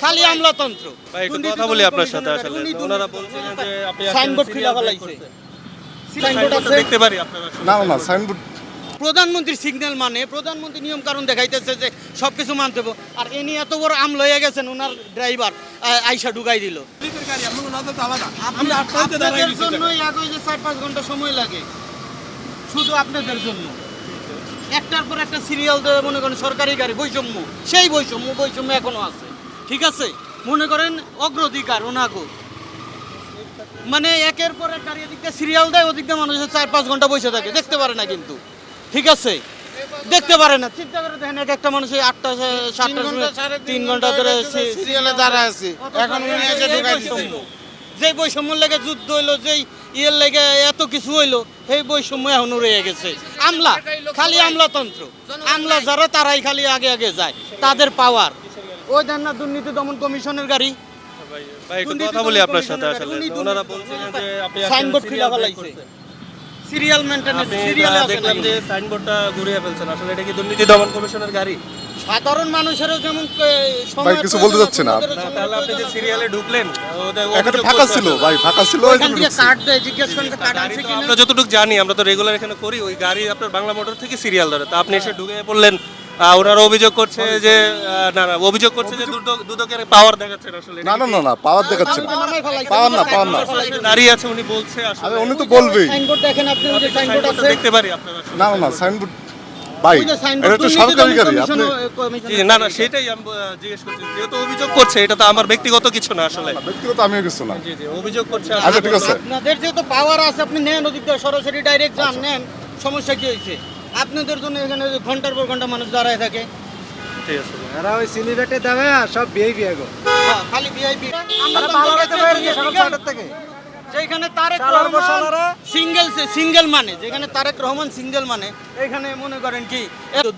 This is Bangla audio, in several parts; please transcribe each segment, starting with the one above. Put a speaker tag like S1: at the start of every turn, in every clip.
S1: খালি আমলাতন্ত্র।
S2: ভাই একটু কথা বলি আপনার সাথে। আসলে ওনারা বলছিলেন যে আপনি
S1: সাইনবোর্ড খুলে ফেলাইছে। সাইনবোর্ড আছে
S2: দেখতে পারি আপনারা
S3: না না সাইনবোর্ড
S1: প্রধানমন্ত্রী সিগন্যাল মানে প্রধানমন্ত্রী নিয়ম কারণ দেখাইতেছে যে সবকিছু মানতে হবে। আর এনি এত বড় আম লয়ে গেছেন ওনার ড্রাইভার আইসা ঢুকাই দিল। আপনাদের জন্যই একই যে 4-5 ঘন্টা সময় লাগে শুধু আপনাদের জন্য। একটার পর একটা সিরিয়াল দেবে মনে করেন সরকারি গাড়ি বৈষম্য, সেই বৈষম্য এখনো আছে। ঠিক আছে, মনে করেন অগ্রাধিকার ওনাগো মানে একের পর এক গাড়ি এদিকে সিরিয়াল দেয়, ওদিকে মানুষের 4-5 ঘন্টা বসে থাকে, দেখতে পারে না কিন্তু। ঠিক আছে, দেখতে পারে না। চিন্তা করে দেখেন এক একটা মানুষের 8টা 7টা 3 ঘন্টা ধরে
S3: সিরিয়ালে দাঁড়ায় আছে, এখন উনি এসে ঢুকাই দিচ্ছে।
S1: যেই বৈষম্যের লেগে যুদ্ধ হইলো, যেই ইয়ের লেগে এত কিছু হইলো, সেই বৈষম্য এখনো রয়ে গেছে। আমলা খালি আমলাতন্ত্র, আমলা যারা তারাই খালি আগে আগে যায়, তাদের পাওয়ার। ওই দেন না দুর্নীতি দমন কমিশনের গাড়ি,
S2: ভাই একটু কথা বলি আপনার সাথে। আসলে ওনারা বলছিলেন যে আপনি
S1: সাইনবোর্ড খুলে ফেলাইছে, সিরিয়াল মেইনটেনেন্স, সিরিয়ালে
S2: দেখলাম যে সাইনবোর্ডটা ঘুরিয়ে ফেলছেন। আসলে এটা কি দুর্নীতি দমন কমিশনের গাড়ি?
S1: সাধারণ মানুষেরও যেমন
S3: ভাই কিছু বলতে যাচ্ছে না।
S2: তাহলে আপনি যে সিরিয়ালে ঢুকলেন
S3: এখানে ফাঁকা ছিল ভাই, ফাঁকা ছিল ওই
S1: এখান
S3: জন্য
S1: থেকে
S3: ঢুকছি।
S1: কার্ড দেয়, জিজ্ঞেস করেন কার্ড আছে কিনা।
S2: আমরা যতটুকু জানি, আমরা তো রেগুলার এখানে করি, ওই গাড়ি আপনার বাংলা মোটর থেকে সিরিয়াল ধরে। তা আপনি এসে ঢুকে পড়লেন। ওনারা অভিযোগ করছে যে অভিযোগ করছে যে দুদকের পাওয়ার দেখাচ্ছেন। আসলে
S3: না না না না পাওয়ার দেখাচ্ছে না, পাওয়ার না পাওয়ার না।
S2: দাঁড়িয়ে আছে উনি বলছে,
S3: আরে
S2: আসলে
S3: উনি তো বলবেই।
S1: সাইনবোর্ড দেখেন আপনি, ওই যে সাইনবোর্ড
S2: সাইনবোর্ডটা
S1: আছে,
S2: দেখতে পারি আপনারা।
S3: না না না সাইনবোর্ড ভাই
S1: ওই যে সাইনবোর্ড
S3: এটা তো সরকারি গাড়ি, আপনি
S2: জি, না না সেটাই আমি জিজ্ঞেস করছি। যেহেতু অভিযোগ করছে, এটা তো আমার ব্যক্তিগত কিছু না আসলে।
S3: ব্যক্তিগত আমিও কিছু না।
S2: জি জি, অভিযোগ করছে।
S3: আচ্ছা ঠিক আছে,
S1: আপনাদের যেহেতু পাওয়ার আছে, আপনি নেন ওদিক দিয়ে সরাসরি ডাইরেক্ট যান, নেন। সমস্যা কি হয়েছে? আপনাদের জন্য এখানে ঘন্টার পর ঘন্টা মানুষ দাঁড়ায় থাকে।
S2: ঠিক আছে।
S4: এরা ওই সিলিবেটে দেবে আর সব ভিআইপি আগে
S1: খালি ভিআইপি।
S4: তারা পালাতে পারে সকাল 6টা থেকে।
S1: যেখানে তারেক
S4: শালার
S1: রহমান
S4: বসালারা।
S1: সিঙ্গেল মানে, যেখানে তারেক রহমান সিঙ্গেল মানে, এখানে মনে করেন কি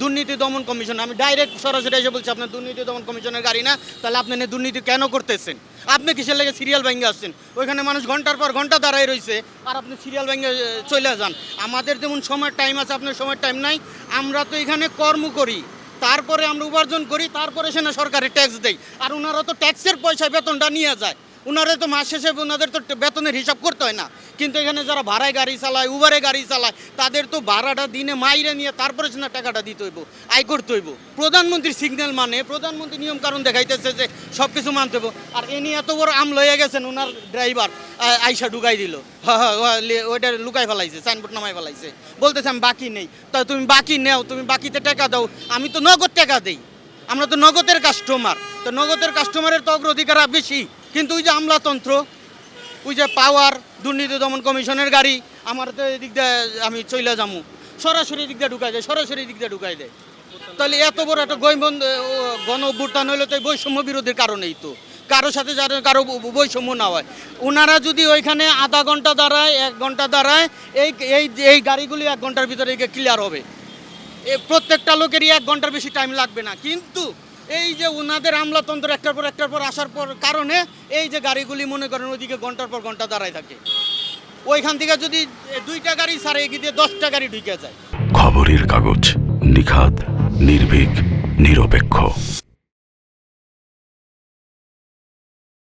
S1: দুর্নীতি দমন কমিশন। আমি ডাইরেক্ট সরাসরি এসে বলছি, আপনার দুর্নীতি দমন কমিশনের গাড়ি না, তাহলে আপনি দুর্নীতি কেন করতেছেন? আপনি কিসের লেগে সিরিয়াল ভেঙে আসছেন? ওইখানে মানুষ ঘন্টার পর ঘন্টা দাঁড়ায় রয়েছে, আর আপনি সিরিয়াল ভেঙে চলে যান। আমাদের যেমন সময়ের টাইম আছে, আপনার সময়ের টাইম নাই। আমরা তো এখানে কর্ম করি, তারপরে আমরা উপার্জন করি, তারপরে সেনা সরকারে ট্যাক্স দেই। আর ওনারা তো ট্যাক্সের পয়সায় বেতনটা নিয়ে যায়। ওনারা তো মাস শেষে ওনাদের তো বেতনের হিসাব করতে হয় না। কিন্তু এখানে যারা ভাড়ায় গাড়ি চালায়, উবারে গাড়ি চালায়, তাদের তো ভাড়াটা দিনে মাইরে নিয়ে তারপরে সেনা টাকাটা দিতে হইব, আয় করতে হইব। প্রধানমন্ত্রী সিগন্যাল মানে প্রধানমন্ত্রী নিয়ম কারণ দেখাইতেছে যে সব কিছু মানতে হবে। আর এনি এত বড় আম লয়ে গেছেন ওনার ড্রাইভার আইসা ঢুকাই দিল। হ্যাঁ, ওইটা লুকাই ফেলাইছে, সাইনবোর্ড নামাই ফেলাইছে, বলতেছে আমি বাকি নেই। তা তুমি বাকি নেও, তুমি বাকিতে টাকা দাও। আমি তো নগদ টাকা দেই, আমরা তো নগদের কাস্টমার। তো নগদের কাস্টমারের তো অগ্রাধিকার বেশি। কিন্তু ওই যে আমলাতন্ত্র, ওই যে পাওয়ার, দুর্নীতি দমন কমিশনের গাড়ি, আমার তো এদিক দিয়ে আমি চলে যাবো, সরাসরি দিক দিয়ে ঢুকাই দেয়, সরাসরি দিক দিয়ে ঢুকাই দেয়। তাহলে এত বড় একটা গণ অভ্যুত্থান হইলো তো এই বৈষম্য বিরোধীর কারণেই তো। কারোর সাথে যারা কারো বৈষম্য না হয়, ওনারা যদি ওইখানে আধা ঘন্টা দাঁড়ায়, 1 ঘন্টা দাঁড়ায়, এই গাড়িগুলি 1 ঘন্টার ভিতরে ক্লিয়ার হবে। প্রত্যেকটা লোকেরই 1 ঘন্টার বেশি টাইম লাগবে না। কিন্তু এই যে ওনাদের আমলাতন্ত্র একটার পর আসার পর কারণে এই যে গাড়িগুলি মনে করেন ওইদিকে ঘন্টার পর ঘন্টা দাঁড়ায় থাকে। ওইখান থেকে যদি 2টা গাড়ি ছাড়ে এগিয়ে 10টা গাড়ি ঢুকে যায়।
S5: খবরের কাগজ, নিখাত, নির্ভীক, নিরপেক্ষ।